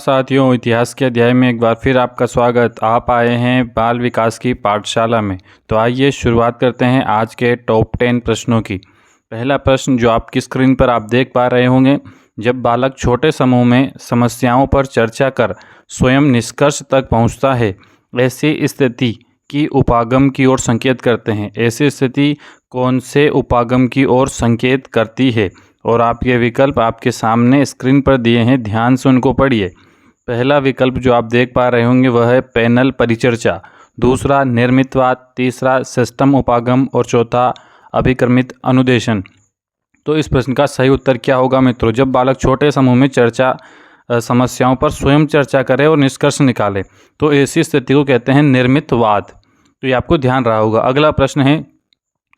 साथियों, इतिहास के अध्याय में एक बार फिर आपका स्वागत। आप आए हैं बाल विकास की पाठशाला में। तो आइए शुरुआत करते हैं आज के टॉप 10 प्रश्नों की। पहला प्रश्न जो आपकी स्क्रीन पर आप देख पा रहे होंगे, जब बालक छोटे समूह में समस्याओं पर चर्चा कर स्वयं निष्कर्ष तक पहुंचता है, ऐसी स्थिति की उपागम की ओर संकेत करते हैं। ऐसी स्थिति कौन से उपागम की ओर संकेत करती है? और आप ये विकल्प आपके सामने स्क्रीन पर दिए हैं, ध्यान से उनको पढ़िए। पहला विकल्प जो आप देख पा रहे होंगे वह है पैनल परिचर्चा, दूसरा निर्मितवाद, तीसरा सिस्टम उपागम और चौथा अभिक्रमित अनुदेशन। तो इस प्रश्न का सही उत्तर क्या होगा मित्रों? जब बालक छोटे समूह में समस्याओं पर स्वयं चर्चा करे और निष्कर्ष निकाले, तो ऐसी स्थिति को कहते हैं निर्मितवाद। तो ये आपको ध्यान रहा होगा। अगला प्रश्न है,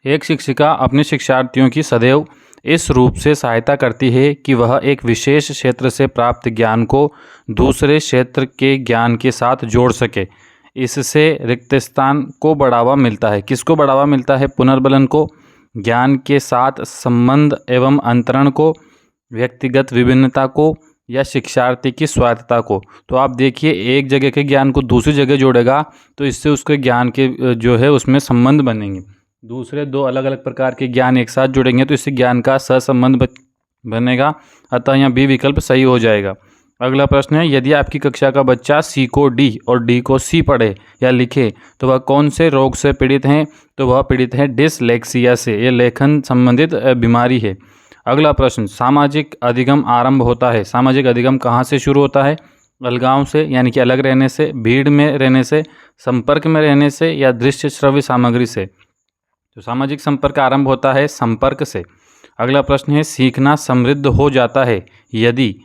एक शिक्षिका अपने शिक्षार्थियों की सदैव इस रूप से सहायता करती है कि वह एक विशेष क्षेत्र से प्राप्त ज्ञान को दूसरे क्षेत्र के ज्ञान के साथ जोड़ सके। इससे रिक्त स्थान को बढ़ावा मिलता है। किसको बढ़ावा मिलता है? पुनर्बलन को, ज्ञान के साथ संबंध एवं अंतरण को, व्यक्तिगत विभिन्नता को, या शिक्षार्थी की स्वायत्तता को। तो आप देखिए, एक जगह के ज्ञान को दूसरी जगह जोड़ेगा तो इससे उसके ज्ञान के जो है उसमें संबंध बनेंगे। दूसरे दो अलग अलग प्रकार के ज्ञान एक साथ जुड़ेंगे तो इससे ज्ञान का सहसंबंध बनेगा। अतः यहाँ बी विकल्प सही हो जाएगा। अगला प्रश्न है, यदि आपकी कक्षा का बच्चा सी को डी और डी को सी पढ़े या लिखे तो वह कौन से रोग से पीड़ित हैं? तो वह पीड़ित है डिसलेक्सिया से। ये लेखन संबंधित बीमारी है। अगला प्रश्न, सामाजिक अधिगम आरंभ होता है। सामाजिक अधिगम कहाँ से शुरू होता है? अलगाव से, यानी कि अलग रहने से, भीड़ में रहने से, संपर्क में रहने से, या दृश्य श्रव्य सामग्री से। तो सामाजिक संपर्क आरंभ होता है संपर्क से। अगला प्रश्न है, सीखना समृद्ध हो जाता है यदि।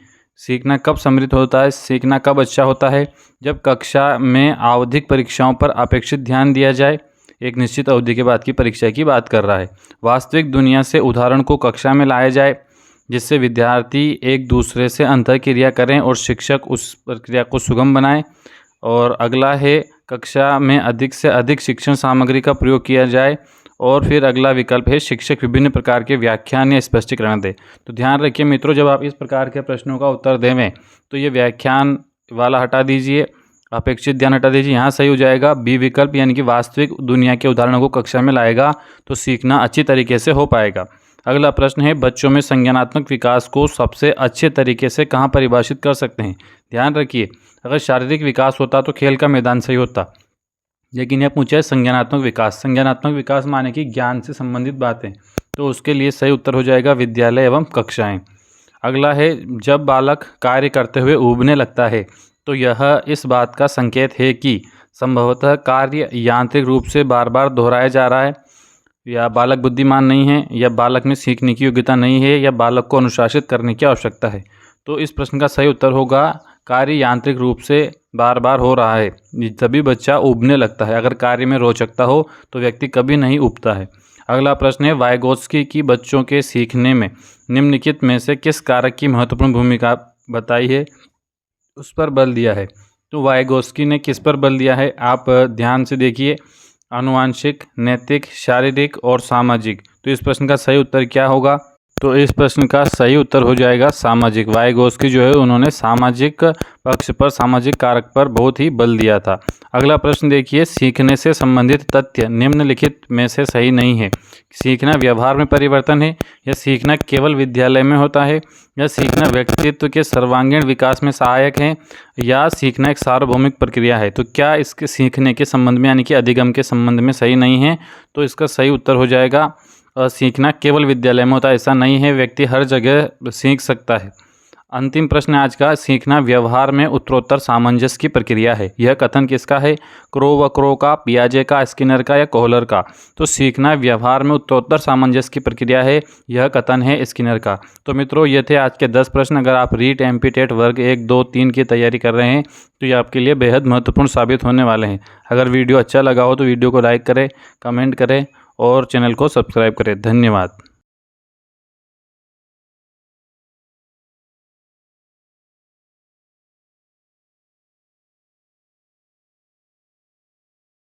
सीखना कब समृद्ध होता है? सीखना कब अच्छा होता है? जब कक्षा में आवधिक परीक्षाओं पर अपेक्षित ध्यान दिया जाए। एक निश्चित अवधि के बाद की परीक्षा की बात कर रहा है। वास्तविक दुनिया से उदाहरण को कक्षा में लाया जाए जिससे विद्यार्थी एक दूसरे से अंतःक्रिया करें और शिक्षक उस प्रक्रिया को सुगम बनाए। और अगला है, कक्षा में अधिक से अधिक शिक्षण सामग्री का प्रयोग किया जाए। और फिर अगला विकल्प है, शिक्षक विभिन्न प्रकार के व्याख्यान या स्पष्टीकरण दे। तो ध्यान रखिए मित्रों, जब आप इस प्रकार के प्रश्नों का उत्तर देवें तो ये व्याख्यान वाला हटा दीजिए, अपेक्षित ध्यान हटा दीजिए। यहाँ सही हो जाएगा बी विकल्प, यानी कि वास्तविक दुनिया के उदाहरणों को कक्षा में लाएगा तो सीखना अच्छी तरीके से हो पाएगा। अगला प्रश्न है, बच्चों में संज्ञानात्मक विकास को सबसे अच्छे तरीके से कहाँ परिभाषित कर सकते हैं? ध्यान रखिए, अगर शारीरिक विकास होता तो खेल का मैदान सही होता, लेकिन यह पूछा है संज्ञानात्मक विकास। संज्ञानात्मक विकास माने कि ज्ञान से संबंधित बातें, तो उसके लिए सही उत्तर हो जाएगा विद्यालय एवं कक्षाएं। अगला है, जब बालक कार्य करते हुए ऊबने लगता है तो यह इस बात का संकेत है कि संभवतः कार्य यांत्रिक रूप से बार बार दोहराया जा रहा है, या बालक बुद्धिमान नहीं है, या बालक में सीखने की योग्यता नहीं है, या बालक को अनुशासित करने की आवश्यकता है। तो इस प्रश्न का सही उत्तर होगा कार्य यांत्रिक रूप से बार बार हो रहा है, तभी बच्चा ऊबने लगता है। अगर कार्य में रोचकता हो तो व्यक्ति कभी नहीं ऊबता है। अगला प्रश्न है, वाइगोत्स्की की बच्चों के सीखने में निम्नलिखित में से किस कारक की महत्वपूर्ण भूमिका बताई है, उस पर बल दिया है? तो वाइगोत्स्की ने किस पर बल दिया है? आप ध्यान से देखिए, आनुवांशिक, नैतिक, शारीरिक और सामाजिक। तो इस प्रश्न का सही उत्तर क्या होगा? तो इस प्रश्न का सही उत्तर हो जाएगा सामाजिक। वाइगोत्स्की जो है उन्होंने सामाजिक पक्ष पर, सामाजिक कारक पर बहुत ही बल दिया था। अगला प्रश्न देखिए, सीखने से संबंधित तथ्य निम्नलिखित में से सही नहीं है। सीखना व्यवहार में परिवर्तन है, या सीखना केवल विद्यालय में होता है, या सीखना व्यक्तित्व के सर्वांगीण विकास में सहायक है, या सीखना एक सार्वभौमिक प्रक्रिया है। तो क्या इसके सीखने के संबंध में, यानी कि अधिगम के संबंध में सही नहीं है? तो इसका सही उत्तर हो जाएगा सीखना केवल विद्यालय में होता है। ऐसा नहीं है, व्यक्ति हर जगह सीख सकता है। अंतिम प्रश्न आज का, सीखना व्यवहार में उत्तरोत्तर सामंजस्य की प्रक्रिया है। यह कथन किसका है? क्रो व क्रो का, पियाजे का, स्किनर का, या कोहलर का? तो सीखना व्यवहार में उत्तरोत्तर सामंजस्य की प्रक्रिया है, यह कथन है स्किनर का। तो मित्रों, ये थे आज के 10 प्रश्न। अगर आप रीट एमपी टेट वर्ग 1, 2, 3 की तैयारी कर रहे हैं तो ये आपके लिए बेहद महत्वपूर्ण साबित होने वाले हैं। अगर वीडियो अच्छा लगा हो तो वीडियो को लाइक करें, कमेंट करें और चैनल को सब्सक्राइब करें। धन्यवाद।